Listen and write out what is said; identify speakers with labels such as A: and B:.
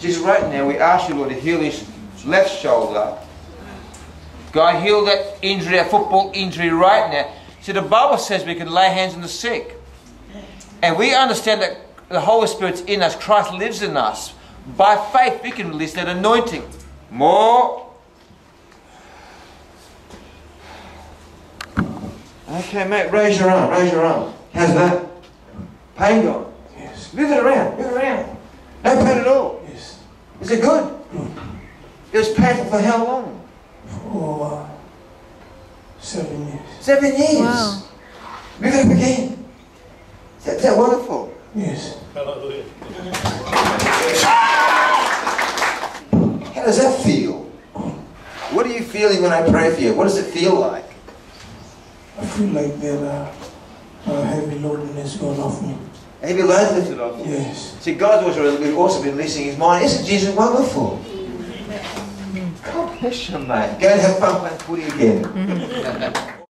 A: Jesus, right now we ask you, Lord, to heal his left shoulder. God, heal that injury, that football injury right now. See, the Bible says we can lay hands on the sick. And we understand that the Holy Spirit's in us. Christ lives in us. By faith, we can release that anointing. More. Okay, mate, raise your arm, raise your arm. How's that? Pain gone?
B: Yes.
A: Move it around, move it around. No pain at all?
B: Yes.
A: Is it good? It was painful for how long?
B: For 7 years.
A: 7 years?
C: Wow.
A: Move it up again. Is that wonderful?
B: Yes.
D: Hallelujah.
A: How does that feel? What are you feeling when I pray for you? What does it feel like?
B: I feel like that heavy loneliness gone off me.
A: Heavy load lifted off you?
B: Yes.
A: See, God's also been releasing his mind. Isn't Jesus wonderful? God bless you, mate. Go and have fun playing footy again.